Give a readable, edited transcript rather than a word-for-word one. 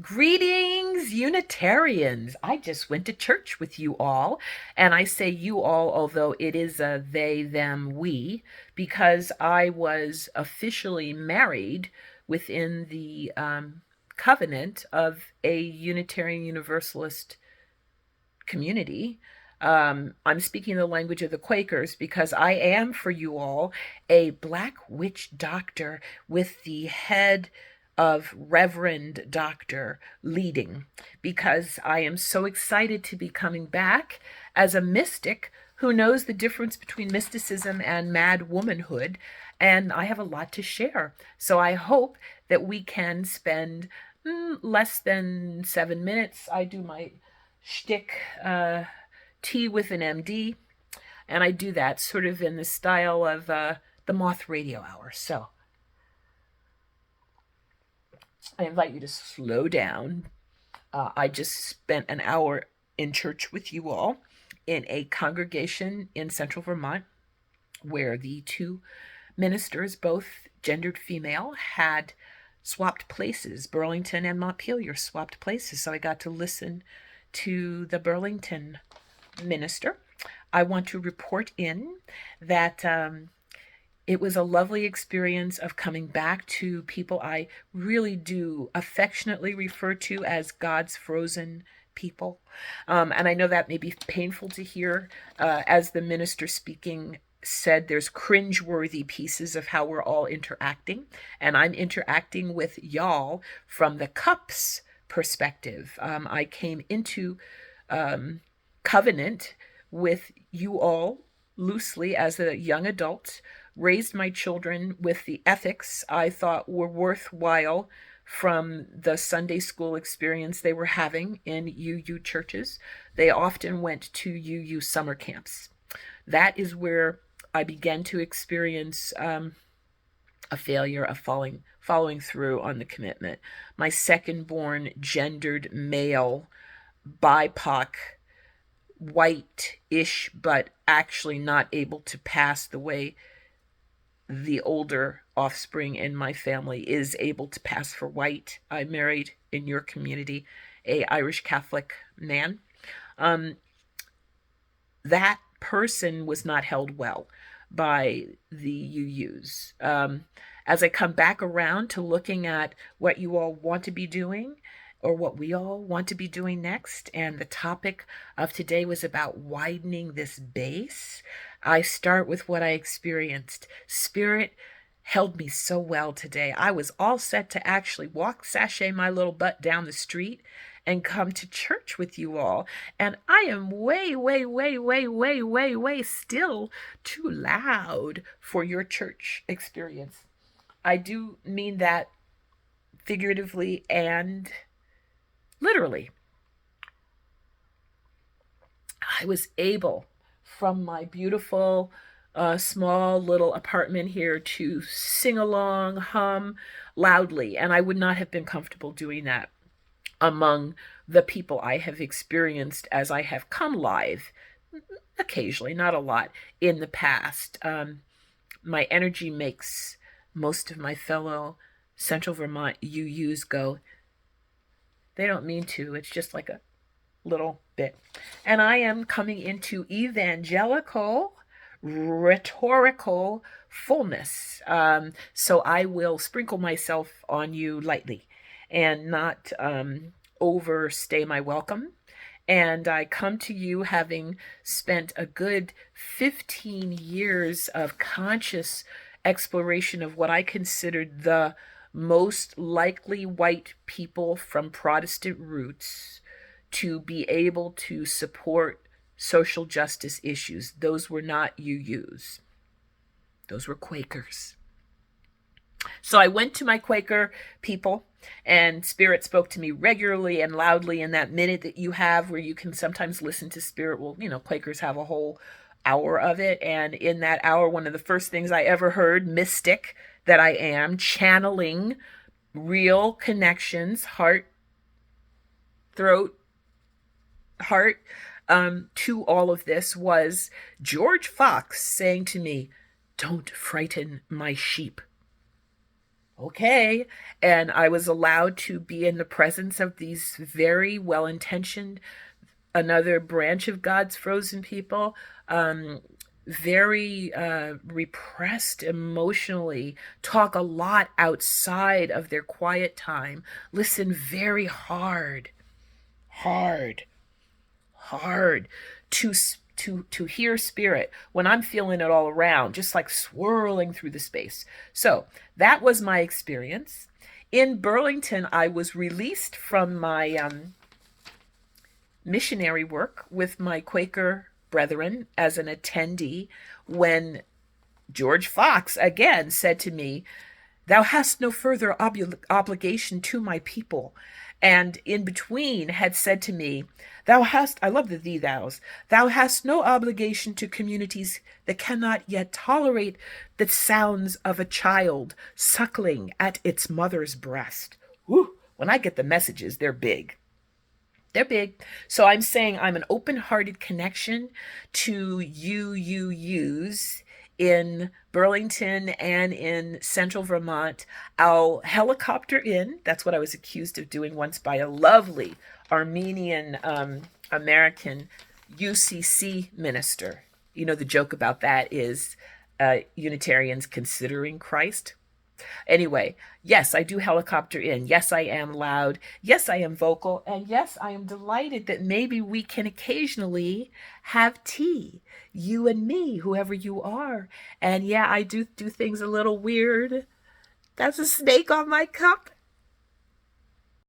Greetings, Unitarians. I just went to church with you all, and I say you all, although it is a they, them, we, because I was officially married within the covenant of a Unitarian Universalist community. I'm speaking the language of the Quakers because I am, for you all, a black witch doctor with the head of Reverend Doctor leading, because I am so excited to be coming back as a mystic who knows the difference between mysticism and mad womanhood, and I have a lot to share. So I hope that we can spend less than 7 minutes. I do my shtick, tea with an MD, and I do that sort of in the style of the Moth Radio Hour. So I invite you to slow down. I just spent an hour in church with you all in a congregation in central Vermont where the two ministers, both gendered female, had swapped places. Burlington and Montpelier swapped places. So I got to listen to the Burlington minister. I want to report in that it was a lovely experience of coming back to people I really do affectionately refer to as God's frozen people. And I know that may be painful to hear. As the minister speaking said, there's cringeworthy pieces of how we're all interacting. And I'm interacting with y'all from the C.U.P.S perspective. I came into covenant with you all loosely as a young adult, raised my children with the ethics I thought were worthwhile from the Sunday school experience they were having in UU churches. They often went to UU summer camps. That is where I began to experience a failure of following through on the commitment. My second born gendered male, BIPOC, white-ish, but actually not able to pass the way the older offspring in my family is able to pass for white. I married in your community a Irish Catholic man. That person was not held well by the UUs. As I come back around to looking at what you all want to be doing, or what we all want to be doing next, and the topic of today was about widening this base, I start with what I experienced. Spirit held me so well today. I was all set to actually sashay my little butt down the street and come to church with you all. And I am way still too loud for your church experience. I do mean that figuratively and literally. I was able, from my beautiful small little apartment here, to sing along, hum loudly, and I would not have been comfortable doing that among the people I have experienced as I have come live, occasionally, not a lot, in the past. My energy makes most of my fellow Central Vermont UUs go, they don't mean to, it's just like a little bit. And I am coming into evangelical, rhetorical fullness. So I will sprinkle myself on you lightly and not overstay my welcome. And I come to you having spent a good 15 years of conscious exploration of what I considered the most likely white people from Protestant roots to be able to support social justice issues. Those were not UUs. Those were Quakers. So I went to my Quaker people, and Spirit spoke to me regularly and loudly in that minute that you have where you can sometimes listen to Spirit. Well, Quakers have a whole hour of it. And in that hour, one of the first things I ever heard, mystic that I am, channeling real connections, heart, throat, heart, to all of this, was George Fox saying to me, "Don't frighten my sheep." Okay. And I was allowed to be in the presence of these very well intentioned, another branch of God's frozen people, um, very repressed emotionally, talk a lot outside of their quiet time, listen very hard, hard, hard to to hear spirit when I'm feeling it all around, just like swirling through the space. So that was my experience. In Burlington, I was released from my missionary work with my Quaker brethren as an attendee when George Fox again said to me, "Thou hast no further obligation to my people." And in between had said to me, "Thou hast," I love the thee thous, "thou hast no obligation to communities that cannot yet tolerate the sounds of a child suckling at its mother's breast." Whew, when I get the messages, they're big. They're big. So I'm saying I'm an open hearted connection to UUUs in Burlington and in central Vermont. I'll helicopter in. That's what I was accused of doing once by a lovely Armenian American UCC minister. You know, the joke about that is Unitarians considering Christ. Anyway, yes, I do helicopter in. Yes, I am loud. Yes, I am vocal. And yes, I am delighted that maybe we can occasionally have tea, you and me, whoever you are. And yeah, I do things a little weird. That's a snake on my cup.